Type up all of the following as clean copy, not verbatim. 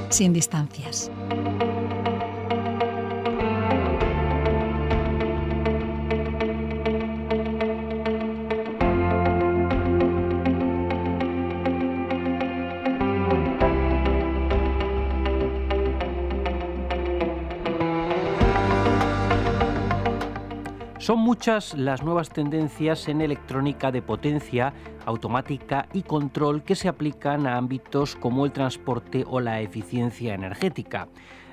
sin distancias. Son muchas las nuevas tendencias en electrónica de potencia, automática y control que se aplican a ámbitos como el transporte o la eficiencia energética.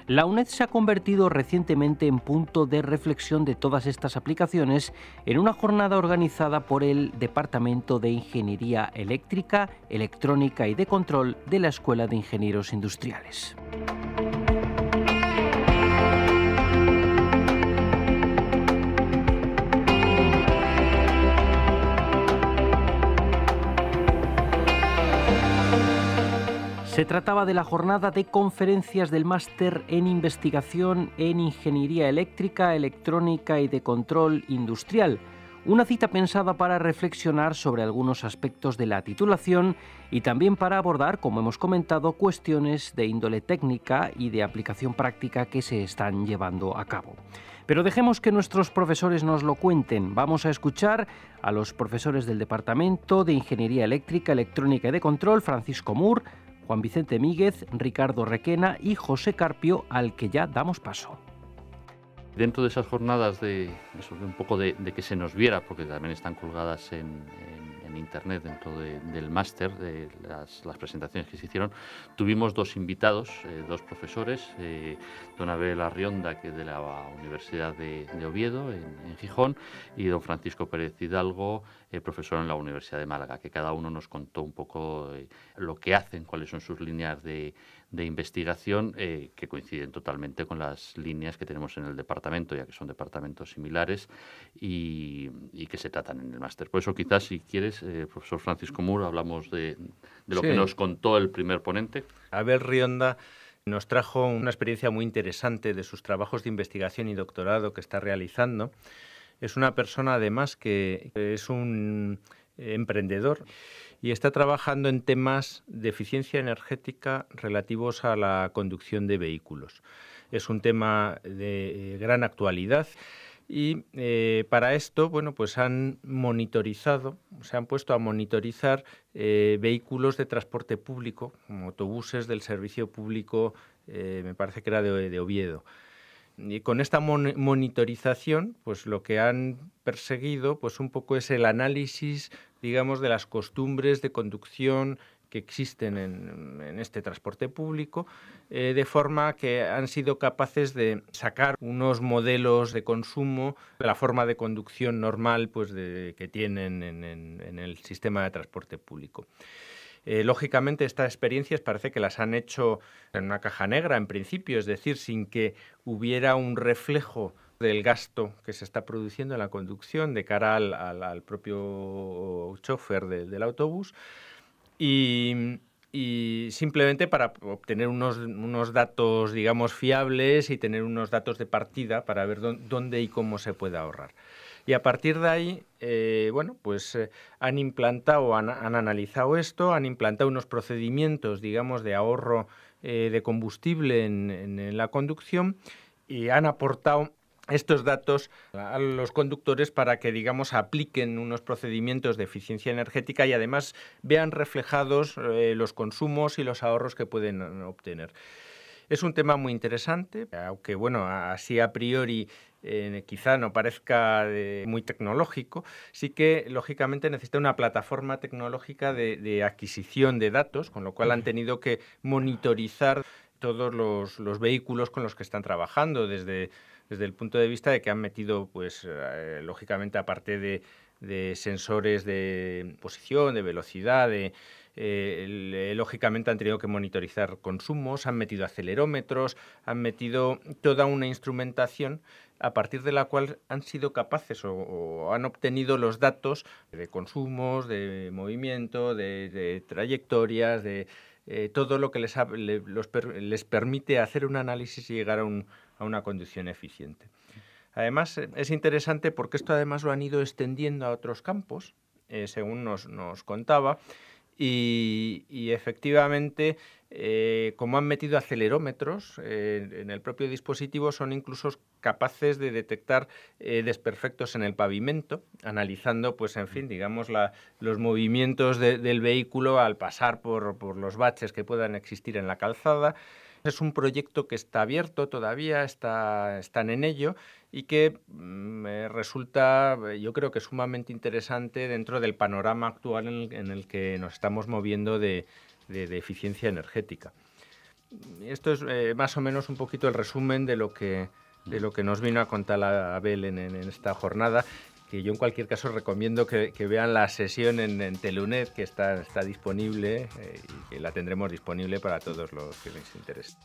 La UNED se ha convertido recientemente en punto de reflexión de todas estas aplicaciones en una jornada organizada por el Departamento de Ingeniería Eléctrica, Electrónica y de Control de la Escuela de Ingenieros Industriales. Se trataba de la jornada de conferencias del Máster en Investigación en Ingeniería Eléctrica, Electrónica y de Control Industrial, una cita pensada para reflexionar sobre algunos aspectos de la titulación y también para abordar, como hemos comentado, cuestiones de índole técnica y de aplicación práctica que se están llevando a cabo. Pero dejemos que nuestros profesores nos lo cuenten. Vamos a escuchar a los profesores del Departamento de Ingeniería Eléctrica, Electrónica y de Control, Francisco Mur, Juan Vicente Míguez, Ricardo Requena y José Carpio, al que ya damos paso. Dentro de esas jornadas de un poco de que se nos viera, porque también están colgadas en internet dentro del máster, de las presentaciones que se hicieron, tuvimos dos invitados, dos profesores, don Abel Arrionda, que es de la Universidad de Oviedo, en Gijón, y don Francisco Pérez Hidalgo, profesor en la Universidad de Málaga, que cada uno nos contó un poco lo que hacen, cuáles son sus líneas de investigación, que coinciden totalmente con las líneas que tenemos en el departamento, ya que son departamentos similares y que se tratan en el máster. Por eso quizás, si quieres, profesor Francisco Mur, hablamos de lo que nos contó el primer ponente. Abel Rionda nos trajo una experiencia muy interesante de sus trabajos de investigación y doctorado que está realizando. Es una persona, además, que es un emprendedor y está trabajando en temas de eficiencia energética relativos a la conducción de vehículos. Es un tema de gran actualidad y para esto, pues se han puesto a monitorizar vehículos de transporte público, como autobuses del servicio público, me parece que era de Oviedo. Y con esta monitorización, pues lo que han perseguido, pues un poco es el análisis, digamos, de las costumbres de conducción que existen en este transporte público, de forma que han sido capaces de sacar unos modelos de consumo de la forma de conducción normal, pues que tienen en el sistema de transporte público. Lógicamente, estas experiencias parece que las han hecho en una caja negra, en principio, es decir, sin que hubiera un reflejo del gasto que se está produciendo en la conducción de cara al propio chofer del autobús y simplemente para obtener unos datos, digamos, fiables y tener unos datos de partida para ver dónde y cómo se puede ahorrar. Y a partir de ahí, han implantado, han analizado esto, han implantado unos procedimientos, digamos, de ahorro de combustible en la conducción y han aportado estos datos a los conductores para que, digamos, apliquen unos procedimientos de eficiencia energética y además vean reflejados los consumos y los ahorros que pueden obtener. Es un tema muy interesante, aunque, así a priori quizá no parezca muy tecnológico, sí que, lógicamente, necesita una plataforma tecnológica de adquisición de datos, con lo cual han tenido que monitorizar todos los vehículos con los que están trabajando, desde el punto de vista de que han metido, lógicamente, aparte de sensores de posición, de velocidad, lógicamente han tenido que monitorizar consumos, han metido acelerómetros, han metido toda una instrumentación a partir de la cual han sido capaces o han obtenido los datos de consumos, de movimiento, de trayectorias, de todo lo que les permite hacer un análisis y llegar a una conducción eficiente. Además, es interesante porque esto además lo han ido extendiendo a otros campos, según nos contaba, y efectivamente, como han metido acelerómetros en el propio dispositivo, son incluso capaces de detectar desperfectos en el pavimento, analizando, pues en fin, digamos, los movimientos del vehículo al pasar por los baches que puedan existir en la calzada. Es un proyecto que está abierto todavía, están en ello y que resulta, yo creo que sumamente interesante dentro del panorama actual en el que nos estamos moviendo de eficiencia energética. Esto es más o menos un poquito el resumen de lo que nos vino a contar Abel en esta jornada, que yo en cualquier caso recomiendo que vean la sesión en Teleunet, que está disponible y que la tendremos disponible para todos los que les interese.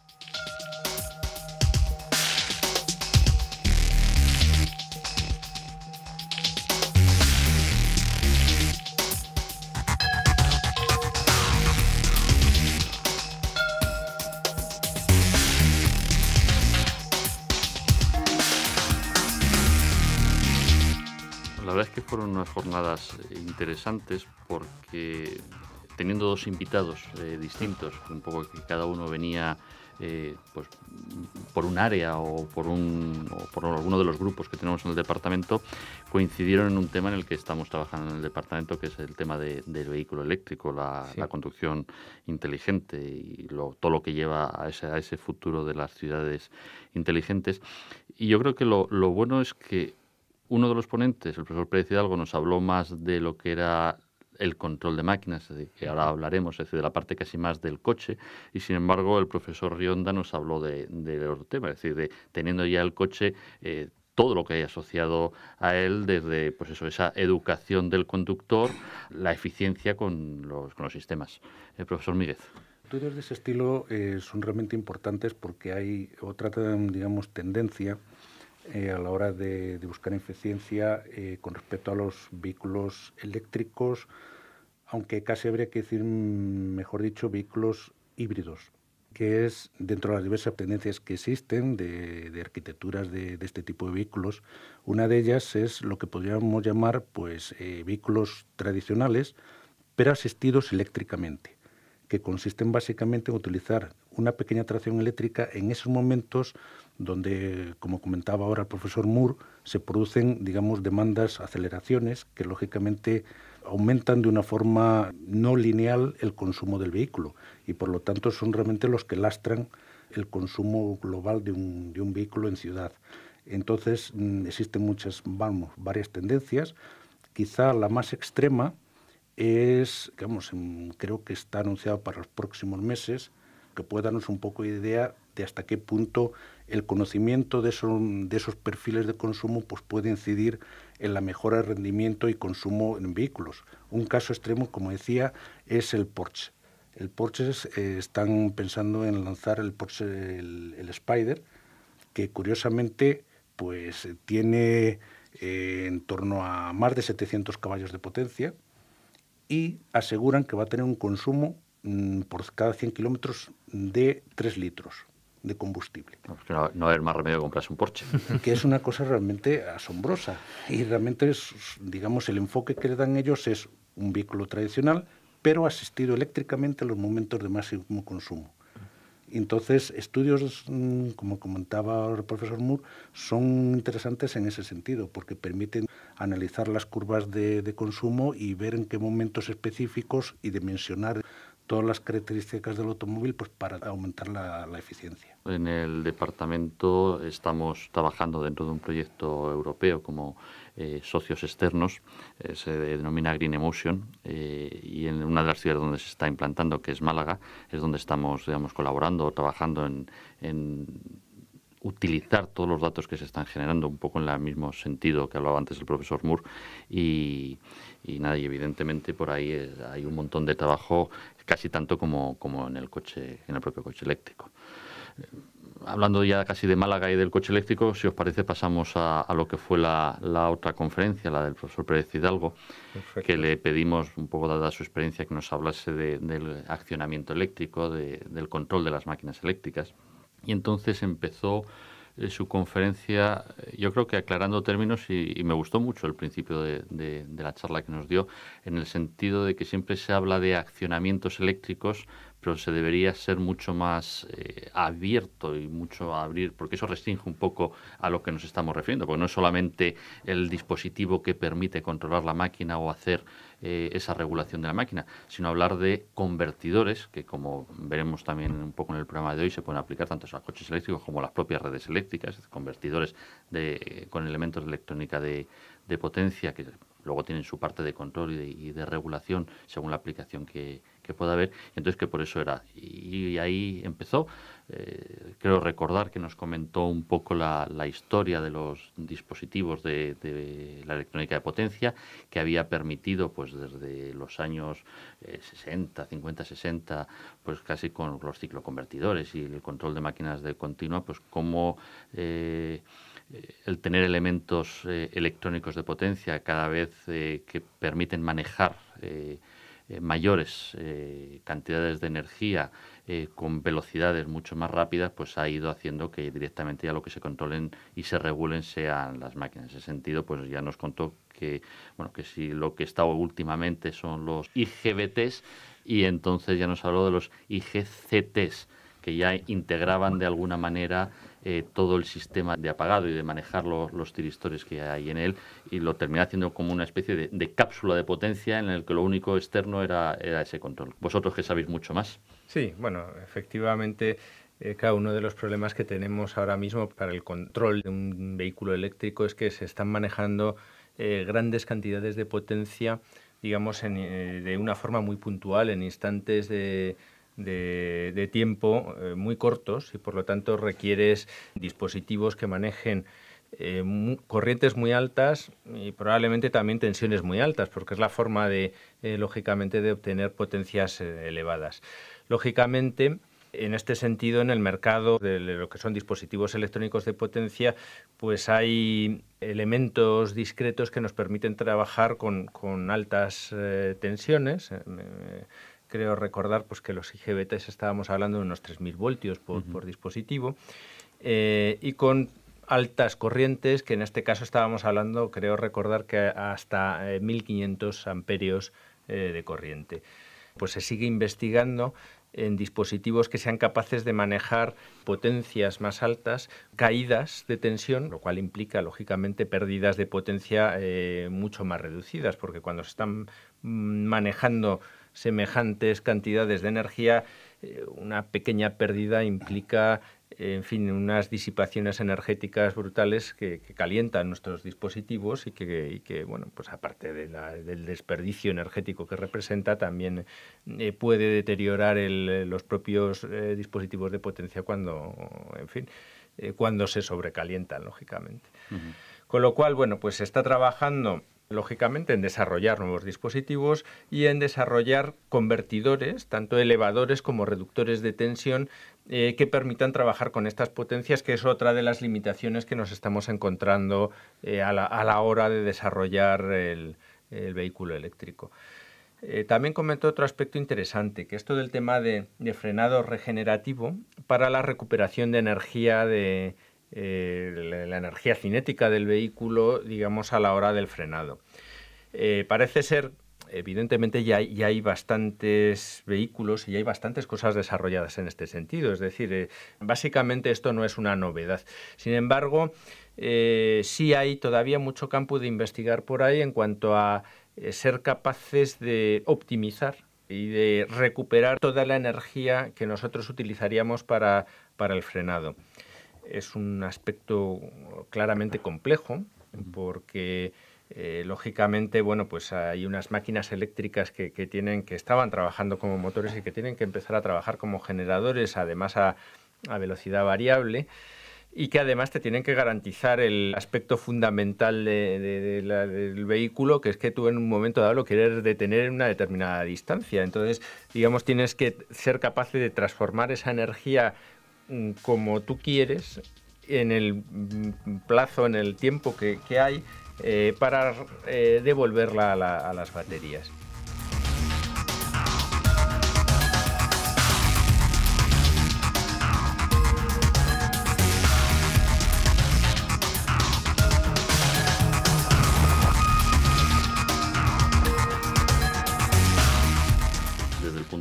La verdad es que fueron unas jornadas interesantes porque teniendo dos invitados distintos, un poco que cada uno venía pues por un área o por alguno de los grupos que tenemos en el departamento, coincidieron en un tema en el que estamos trabajando en el departamento, que es el tema del vehículo eléctrico, la conducción inteligente y todo lo que lleva a ese futuro de las ciudades inteligentes. Y yo creo que lo bueno es que uno de los ponentes, el profesor Pérez Hidalgo, nos habló más de lo que era el control de máquinas, es decir, que ahora hablaremos, es decir, de la parte casi más del coche, y sin embargo el profesor Rionda nos habló de otro tema, es decir, de teniendo ya el coche, todo lo que hay asociado a él, desde pues eso, esa educación del conductor, la eficiencia con los sistemas. El profesor Míguez. Estudios de ese estilo son realmente importantes porque hay otra, digamos, tendencia a la hora de buscar eficiencia con respecto a los vehículos eléctricos, aunque casi habría que decir, mejor dicho, vehículos híbridos, que es, dentro de las diversas tendencias que existen de arquitecturas de este tipo de vehículos, una de ellas es lo que podríamos llamar pues vehículos tradicionales, pero asistidos eléctricamente, que consisten básicamente en utilizar una pequeña tracción eléctrica en esos momentos donde, como comentaba ahora el profesor Moore, se producen, digamos, demandas, aceleraciones que lógicamente aumentan de una forma no lineal el consumo del vehículo y por lo tanto son realmente los que lastran el consumo global de un vehículo en ciudad. Entonces existen varias tendencias. Quizá la más extrema es, creo que está anunciado para los próximos meses, que puede darnos un poco de idea de hasta qué punto el conocimiento de esos perfiles de consumo pues puede incidir en la mejora de rendimiento y consumo en vehículos. Un caso extremo, como decía, es el Porsche. El Porsche están pensando en lanzar el Porsche, el Spider, que curiosamente pues tiene en torno a más de 700 caballos de potencia y aseguran que va a tener un consumo por cada 100 kilómetros de 3 litros de combustible. No hay más remedio que comprarse un Porsche. Que es una cosa realmente asombrosa. Y realmente, digamos, el enfoque que le dan ellos es un vehículo tradicional, pero asistido eléctricamente en los momentos de máximo consumo. Entonces, estudios, como comentaba el profesor Moore, son interesantes en ese sentido, porque permiten analizar las curvas de consumo y ver en qué momentos específicos y dimensionar todas las características del automóvil pues para aumentar la eficiencia. En el departamento estamos trabajando dentro de un proyecto europeo como socios externos, se denomina Green Emotion, y en una de las ciudades donde se está implantando, que es Málaga, es donde estamos, digamos, colaborando, trabajando en utilizar todos los datos que se están generando, un poco en el mismo sentido que hablaba antes el profesor Moore, y evidentemente por ahí hay un montón de trabajo, casi tanto como en el propio coche eléctrico. Hablando ya casi de Málaga y del coche eléctrico, si os parece pasamos a lo que fue la otra conferencia, la del profesor Pérez Hidalgo. Perfecto. Que le pedimos, un poco dada su experiencia, que nos hablase del accionamiento eléctrico, del control de las máquinas eléctricas. Y entonces empezó su conferencia, yo creo que aclarando términos, y me gustó mucho el principio de la charla que nos dio, en el sentido de que siempre se habla de accionamientos eléctricos, pero se debería ser mucho más abierto y mucho abrir, porque eso restringe un poco a lo que nos estamos refiriendo, porque no es solamente el dispositivo que permite controlar la máquina o hacer esa regulación de la máquina, sino hablar de convertidores, que como veremos también un poco en el programa de hoy, se pueden aplicar tanto a los coches eléctricos como a las propias redes eléctricas, convertidores con elementos de electrónica de potencia, que luego tienen su parte de control y de regulación según la aplicación que pueda haber. Entonces, que por eso era. Y ahí empezó. Creo recordar que nos comentó un poco la historia de los dispositivos de la electrónica de potencia, que había permitido, pues desde los años 60, 50, 60, pues casi con los cicloconvertidores y el control de máquinas de continua, pues cómo el tener elementos electrónicos de potencia cada vez que permiten manejar mayores cantidades de energía con velocidades mucho más rápidas, pues ha ido haciendo que directamente ya lo que se controlen y se regulen sean las máquinas. En ese sentido, pues ya nos contó que, bueno, que si lo que está últimamente son los IGBTs, y entonces ya nos habló de los IGCTs, que ya integraban de alguna manera todo el sistema de apagado y de manejar los tiristores que hay en él, y lo termina haciendo como una especie de cápsula de potencia en el que lo único externo era ese control. Vosotros que sabéis mucho más. Sí, bueno, efectivamente, cada uno de los problemas que tenemos ahora mismo para el control de un vehículo eléctrico es que se están manejando grandes cantidades de potencia, digamos, de una forma muy puntual, en instantes de tiempo muy cortos, y por lo tanto requieres dispositivos que manejen corrientes muy altas y probablemente también tensiones muy altas, porque es la forma lógicamente de obtener potencias elevadas. Lógicamente, en este sentido, en el mercado de lo que son dispositivos electrónicos de potencia, pues hay elementos discretos que nos permiten trabajar con altas tensiones. Creo recordar pues que los IGBTs estábamos hablando de unos 3.000 voltios por dispositivo, y con altas corrientes, que en este caso estábamos hablando, creo recordar que hasta 1.500 amperios de corriente. Pues se sigue investigando en dispositivos que sean capaces de manejar potencias más altas, caídas de tensión, lo cual implica, lógicamente, pérdidas de potencia mucho más reducidas, porque cuando se están manejando semejantes cantidades de energía, una pequeña pérdida implica, en fin, unas disipaciones energéticas brutales que calientan nuestros dispositivos y que bueno, pues aparte del desperdicio energético que representa, también puede deteriorar los propios dispositivos de potencia cuando se sobrecalientan, lógicamente. Con lo cual, bueno, pues se está trabajando lógicamente en desarrollar nuevos dispositivos y en desarrollar convertidores, tanto elevadores como reductores de tensión, que permitan trabajar con estas potencias, que es otra de las limitaciones que nos estamos encontrando a la hora de desarrollar el vehículo eléctrico. También comentó otro aspecto interesante, que esto del tema de frenado regenerativo para la recuperación de energía la energía cinética del vehículo, digamos, a la hora del frenado. Parece ser, evidentemente, ya hay bastantes vehículos y ya hay bastantes cosas desarrolladas en este sentido. Es decir, básicamente esto no es una novedad. Sin embargo, sí hay todavía mucho campo de investigar por ahí en cuanto a ser capaces de optimizar y de recuperar toda la energía que nosotros utilizaríamos para el frenado. Es un aspecto claramente complejo, porque lógicamente, bueno, pues hay unas máquinas eléctricas que estaban trabajando como motores y que tienen que empezar a trabajar como generadores, además a velocidad variable, y que además te tienen que garantizar el aspecto fundamental del vehículo, que es que tú en un momento dado lo quieres detener en una determinada distancia. Entonces, digamos, tienes que ser capaz de transformar esa energía como tú quieres, en el plazo, en el tiempo que hay, para devolverla a las baterías.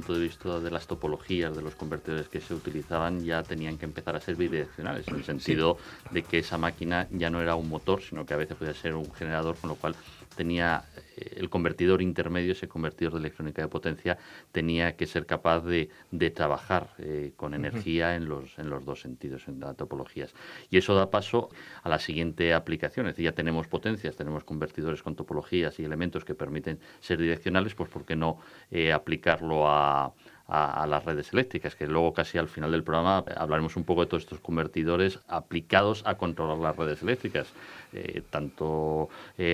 punto de vista de las topologías de los convertidores que se utilizaban, ya tenían que empezar a ser bidireccionales, en el sentido de que esa máquina ya no era un motor, sino que a veces podía ser un generador, con lo cual tenía el convertidor intermedio, ese convertidor de electrónica de potencia, tenía que ser capaz de trabajar con energía en los dos sentidos, en las topologías. Y eso da paso a la siguiente aplicación, es decir, ya tenemos potencias, tenemos convertidores con topologías y elementos que permiten ser direccionales, pues ¿por qué no aplicarlo a las redes eléctricas? Que luego casi al final del programa hablaremos un poco de todos estos convertidores aplicados a controlar las redes eléctricas, tanto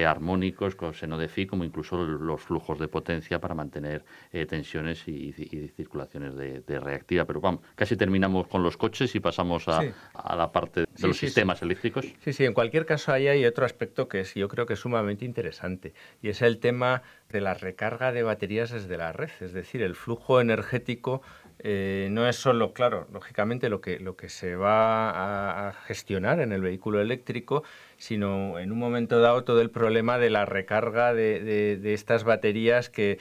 armónicos, con seno de Phi, como incluso los flujos de potencia para mantener tensiones y circulaciones de reactiva. Pero vamos, casi terminamos con los coches y pasamos a la parte de los sistemas eléctricos. Sí, en cualquier caso ahí hay otro aspecto que yo creo que es sumamente interesante, y es el tema de la recarga de baterías desde la red. Es decir, el flujo energético no es solo, claro, lógicamente lo que se va a gestionar en el vehículo eléctrico, sino en un momento dado todo el problema de la recarga de estas baterías que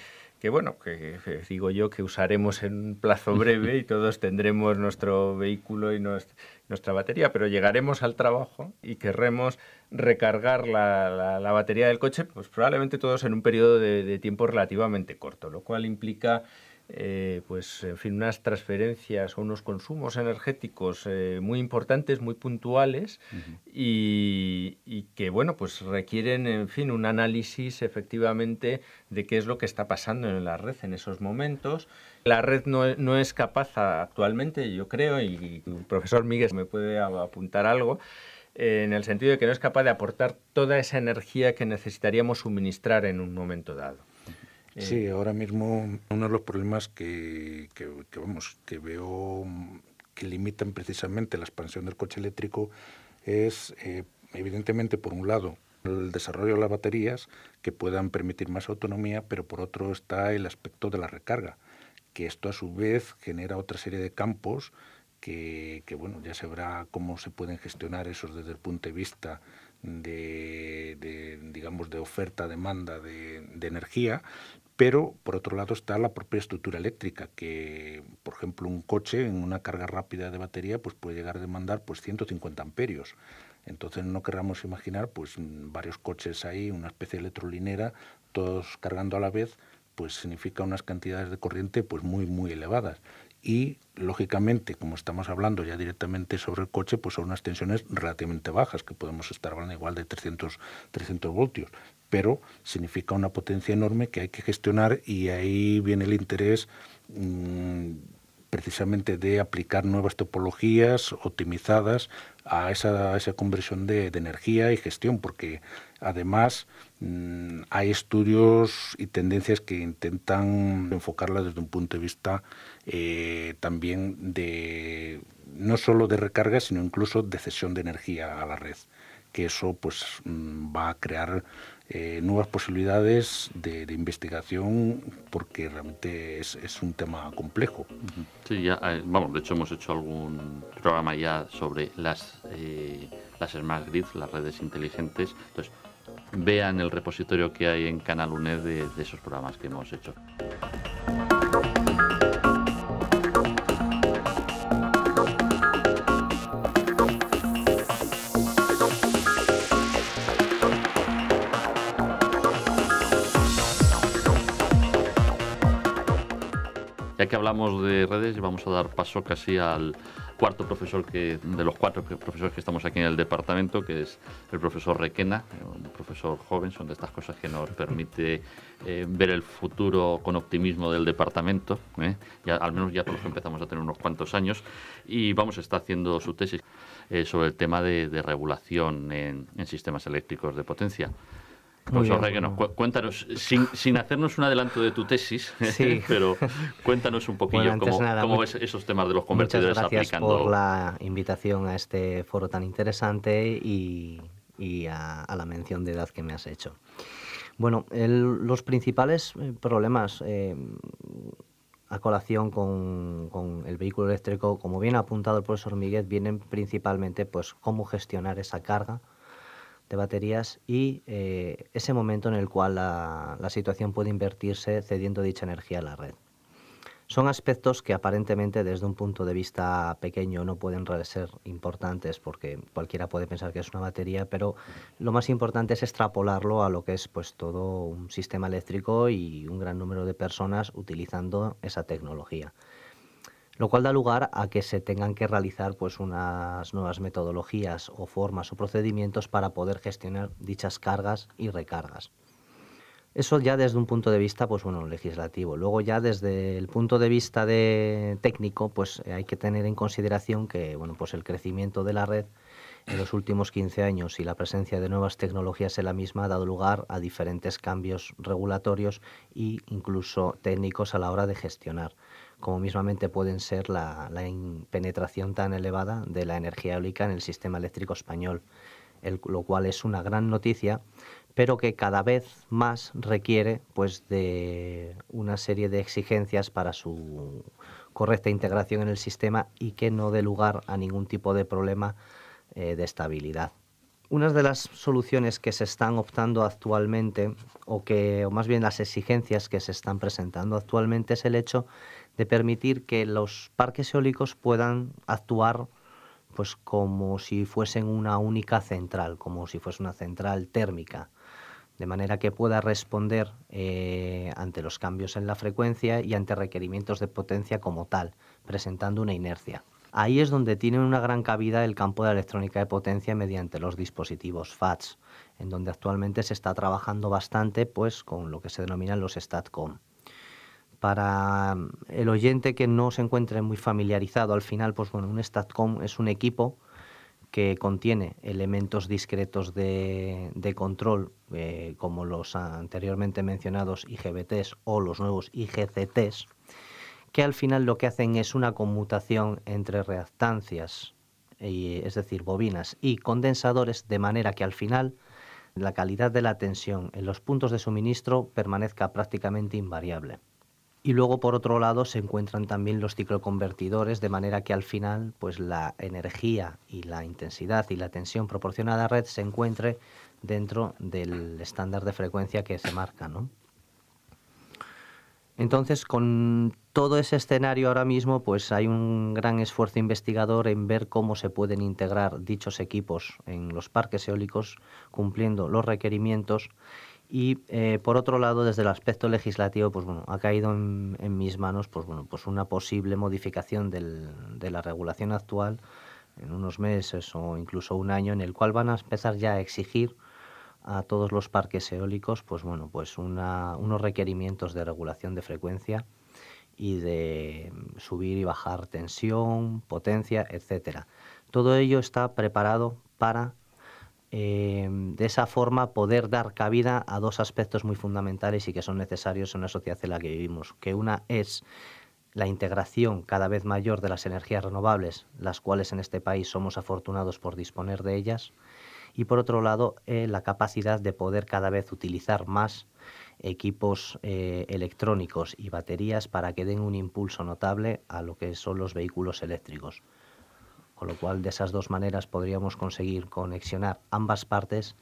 digo yo que usaremos en un plazo breve y todos tendremos nuestro vehículo y nuestra batería, pero llegaremos al trabajo y querremos recargar la batería del coche, pues probablemente todos en un periodo de tiempo relativamente corto, lo cual implica unas transferencias o unos consumos energéticos muy importantes, muy puntuales, y que pues requieren, un análisis efectivamente de qué es lo que está pasando en la red en esos momentos. La red no es capaz actualmente, yo creo, y el profesor Miguel me puede apuntar algo, en el sentido de que no es capaz de aportar toda esa energía que necesitaríamos suministrar en un momento dado. Sí, ahora mismo uno de los problemas que veo que limitan precisamente la expansión del coche eléctrico es, evidentemente, por un lado, el desarrollo de las baterías que puedan permitir más autonomía, pero por otro está el aspecto de la recarga, que esto a su vez genera otra serie de campos que ya se verá cómo se pueden gestionar esos desde el punto de vista de oferta-demanda de energía. Pero, por otro lado, está la propia estructura eléctrica, que, por ejemplo, un coche en una carga rápida de batería pues puede llegar a demandar 150 amperios. Entonces, no querramos imaginar varios coches ahí, una especie de electrolinera, todos cargando a la vez, pues significa unas cantidades de corriente muy, muy elevadas. Y, lógicamente, como estamos hablando ya directamente sobre el coche, pues son unas tensiones relativamente bajas, que podemos estar hablando igual de 300 voltios. Pero significa una potencia enorme que hay que gestionar, y ahí viene el interés precisamente de aplicar nuevas topologías optimizadas a esa conversión de energía y gestión, porque además hay estudios y tendencias que intentan enfocarla desde un punto de vista también no solo de recarga, sino incluso de cesión de energía a la red, que eso va a crear nuevas posibilidades de investigación, porque realmente es un tema complejo. Sí, de hecho hemos hecho algún programa ya sobre las Smart Grids, las redes inteligentes. Entonces, vean el repositorio que hay en Canal UNED de esos programas que hemos hecho. Ya que hablamos de redes, vamos a dar paso casi al cuarto profesor de los cuatro profesores que estamos aquí en el departamento, que es el profesor Requena, un profesor joven. Son de estas cosas que nos permite ver el futuro con optimismo del departamento, al menos ya todos empezamos a tener unos cuantos años, y vamos a estar haciendo su tesis sobre el tema de regulación en sistemas eléctricos de potencia. Profesor Requena, cuéntanos, sin hacernos un adelanto de tu tesis, sí. Pero cuéntanos un poquillo cómo ves esos temas de los convertidores aplicando. Muchas gracias por la invitación a este foro tan interesante y a la mención de edad que me has hecho. Bueno, los principales problemas a colación con el vehículo eléctrico, como bien ha apuntado el profesor Miguel, vienen principalmente cómo gestionar esa carga de baterías y ese momento en el cual la situación puede invertirse cediendo dicha energía a la red. Son aspectos que aparentemente desde un punto de vista pequeño no pueden ser importantes porque cualquiera puede pensar que es una batería, pero lo más importante es extrapolarlo a lo que es pues todo un sistema eléctrico y un gran número de personas utilizando esa tecnología. Lo cual da lugar a que se tengan que realizar pues unas nuevas metodologías o formas o procedimientos para poder gestionar dichas cargas y recargas. Eso ya desde un punto de vista pues bueno, legislativo. Luego ya desde el punto de vista técnico pues hay que tener en consideración que bueno, pues el crecimiento de la red en los últimos 15 años y la presencia de nuevas tecnologías en la misma ha dado lugar a diferentes cambios regulatorios e incluso técnicos a la hora de gestionar, como mismamente pueden ser la penetración tan elevada de la energía eólica en el sistema eléctrico español, lo cual es una gran noticia, pero que cada vez más requiere pues de una serie de exigencias para su correcta integración en el sistema y que no dé lugar a ningún tipo de problema de estabilidad. Unas de las soluciones que se están optando actualmente, o más bien las exigencias que se están presentando actualmente, es el hecho de permitir que los parques eólicos puedan actuar pues como si fuesen una única central, como si fuese una central térmica, de manera que pueda responder ante los cambios en la frecuencia y ante requerimientos de potencia como tal, presentando una inercia. Ahí es donde tiene una gran cabida el campo de la electrónica de potencia mediante los dispositivos FATS, en donde actualmente se está trabajando bastante pues, con lo que se denominan los STATCOM. Para el oyente que no se encuentre muy familiarizado, al final, pues bueno, un STATCOM es un equipo que contiene elementos discretos de control, como los anteriormente mencionados IGBTs o los nuevos IGCTs, que al final lo que hacen es una conmutación entre reactancias, es decir, bobinas y condensadores, de manera que al final la calidad de la tensión en los puntos de suministro permanezca prácticamente invariable. Y luego, por otro lado, se encuentran también los cicloconvertidores, de manera que al final pues la energía y la intensidad y la tensión proporcionada a red se encuentre dentro del estándar de frecuencia que se marca, ¿no? Entonces, con todo ese escenario ahora mismo, pues hay un gran esfuerzo investigador en ver cómo se pueden integrar dichos equipos en los parques eólicos, cumpliendo los requerimientos. Y por otro lado, desde el aspecto legislativo, pues bueno, ha caído en mis manos pues bueno, pues una posible modificación de la regulación actual en unos meses o incluso un año, en el cual van a empezar ya a exigir a todos los parques eólicos pues bueno, pues unos requerimientos de regulación de frecuencia y de subir y bajar tensión, potencia, etcétera. Todo ello está preparado para de esa forma poder dar cabida a dos aspectos muy fundamentales y que son necesarios en una sociedad en la que vivimos, que una es la integración cada vez mayor de las energías renovables, las cuales en este país somos afortunados por disponer de ellas, y por otro lado la capacidad de poder cada vez utilizar más equipos electrónicos y baterías para que den un impulso notable a lo que son los vehículos eléctricos. Con lo cual, de esas dos maneras podríamos conseguir conexionar ambas partes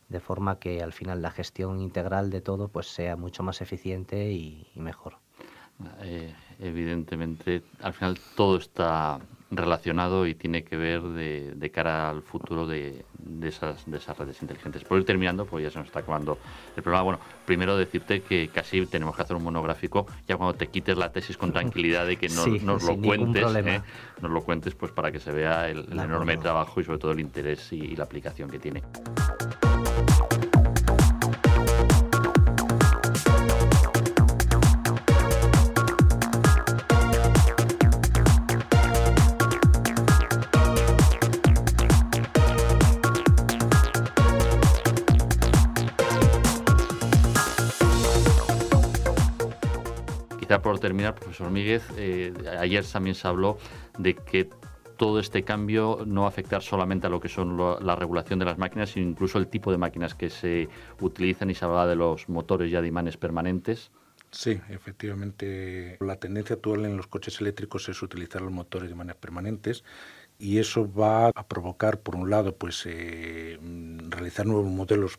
de forma que al final la gestión integral de todo pues sea mucho más eficiente y mejor. Evidentemente, al final todo está relacionado y tiene que ver de cara al futuro de esas redes inteligentes. Por ir terminando, pues ya se nos está acabando el programa. Bueno, primero decirte que casi tenemos que hacer un monográfico ya cuando te quites la tesis con tranquilidad de que nos lo cuentes pues para que se vea el enorme trabajo y sobre todo el interés y la aplicación que tiene. Quizá por terminar, profesor Míguez, ayer también se habló de que todo este cambio no va a afectar solamente a lo que son la regulación de las máquinas, sino incluso el tipo de máquinas que se utilizan, y se hablaba de los motores ya de imanes permanentes. Sí, efectivamente, la tendencia actual en los coches eléctricos es utilizar los motores de imanes permanentes, y eso va a provocar, por un lado, pues realizar nuevos modelos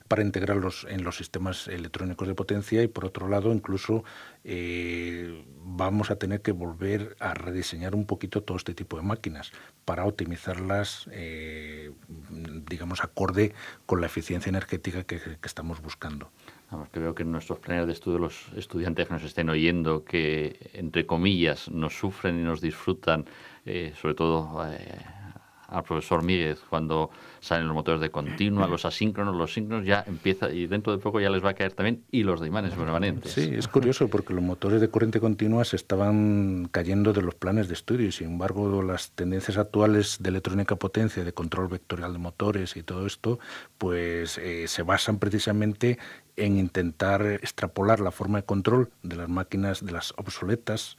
para integrarlos en los sistemas electrónicos de potencia, y por otro lado incluso vamos a tener que volver a rediseñar un poquito todo este tipo de máquinas para optimizarlas, digamos, acorde con la eficiencia energética que estamos buscando. Vamos, creo que en nuestros planes de estudio los estudiantes que nos estén oyendo, que entre comillas nos sufren y nos disfrutan, sobre todo al profesor Míguez, cuando salen los motores de continua, los asíncronos, los síncronos, ya empieza, y dentro de poco ya les va a caer también, y los de imanes permanentes. Sí, es curioso porque los motores de corriente continua se estaban cayendo de los planes de estudio, y sin embargo las tendencias actuales de electrónica potencia, de control vectorial de motores y todo esto, pues se basan precisamente en intentar extrapolar la forma de control de las máquinas, de las obsoletas,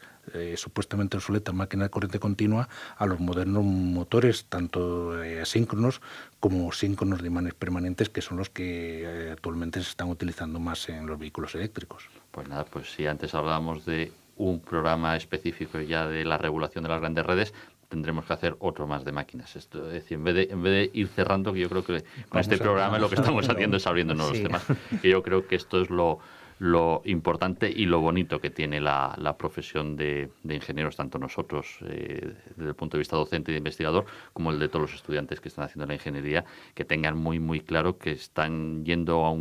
supuestamente obsoletas máquinas de corriente continua, a los modernos motores, tanto asíncronos como síncronos de imanes permanentes, que son los que actualmente se están utilizando más en los vehículos eléctricos. Pues nada, pues si antes hablábamos de un programa específico ya de la regulación de las grandes redes, tendremos que hacer otro más de máquinas. Esto, es decir, en vez de ir cerrando, que yo creo que con este programa lo que estamos haciendo es abriendo nuevos temas, que yo creo que esto es lo importante y lo bonito que tiene la profesión de ingenieros, tanto nosotros desde el punto de vista docente y de investigador, como el de todos los estudiantes que están haciendo la ingeniería, que tengan muy muy claro que están yendo a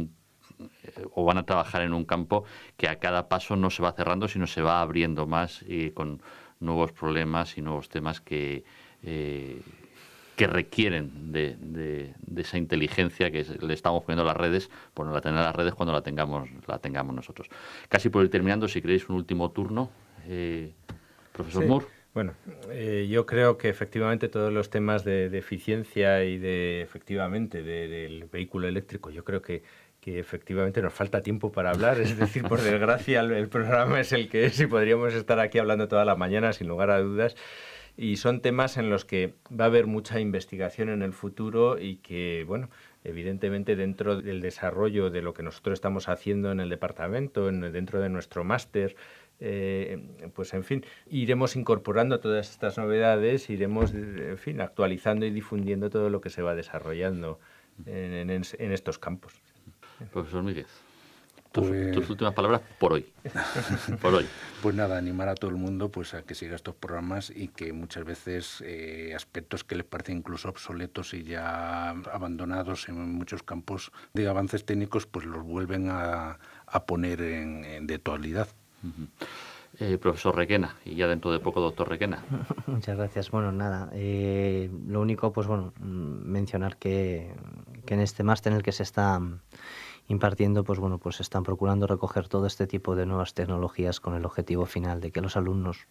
o van a trabajar en un campo que a cada paso no se va cerrando, sino se va abriendo más, y con nuevos problemas y nuevos temas que requieren de esa inteligencia que le estamos poniendo a las redes, pues no la tendrán las redes cuando la tengamos nosotros. Casi por ir terminando, si queréis un último turno, profesor Moore. Bueno, yo creo que efectivamente todos los temas de eficiencia y del vehículo eléctrico, yo creo que efectivamente nos falta tiempo para hablar, es decir, por desgracia el programa es el que es y podríamos estar aquí hablando toda la mañana sin lugar a dudas, y son temas en los que va a haber mucha investigación en el futuro y que, bueno, evidentemente dentro del desarrollo de lo que nosotros estamos haciendo en el departamento, dentro de nuestro máster, pues en fin, iremos incorporando todas estas novedades, iremos, en fin, actualizando y difundiendo todo lo que se va desarrollando en estos campos. Profesor Míguez, tus últimas palabras por hoy. Por hoy. Pues nada, animar a todo el mundo pues a que siga estos programas, y que muchas veces aspectos que les parecen incluso obsoletos y ya abandonados en muchos campos de avances técnicos, pues los vuelven a poner de actualidad. Profesor Requena, y ya dentro de poco doctor Requena. Muchas gracias. Bueno, nada, lo único, pues bueno, mencionar que en este máster en el que se está impartiendo, pues bueno, pues están procurando recoger todo este tipo de nuevas tecnologías con el objetivo final de que los alumnos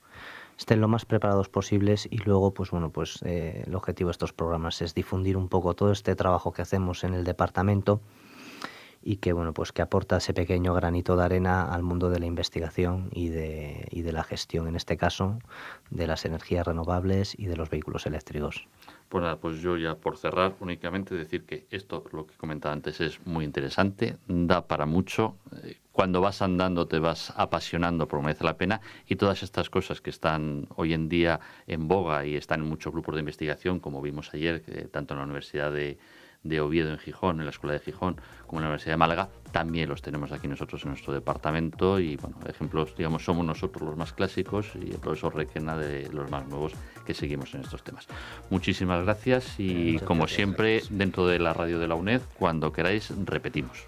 estén lo más preparados posibles, y luego, pues bueno, pues el objetivo de estos programas es difundir un poco todo este trabajo que hacemos en el departamento, y que bueno, pues que aporta ese pequeño granito de arena al mundo de la investigación y de la gestión, en este caso, de las energías renovables y de los vehículos eléctricos. Pues nada, pues yo ya por cerrar únicamente decir que esto, lo que comentaba antes, es muy interesante, da para mucho. Cuando vas andando te vas apasionando porque merece la pena, y todas estas cosas que están hoy en día en boga y están en muchos grupos de investigación, como vimos ayer, tanto en la Universidad de Oviedo en Gijón, en la Escuela de Gijón, como en la Universidad de Málaga, también los tenemos aquí nosotros en nuestro departamento, y bueno, ejemplos, digamos, somos nosotros los más clásicos y el profesor Requena de los más nuevos que seguimos en estos temas. Muchísimas gracias, y como siempre, dentro de la radio de la UNED, cuando queráis, repetimos.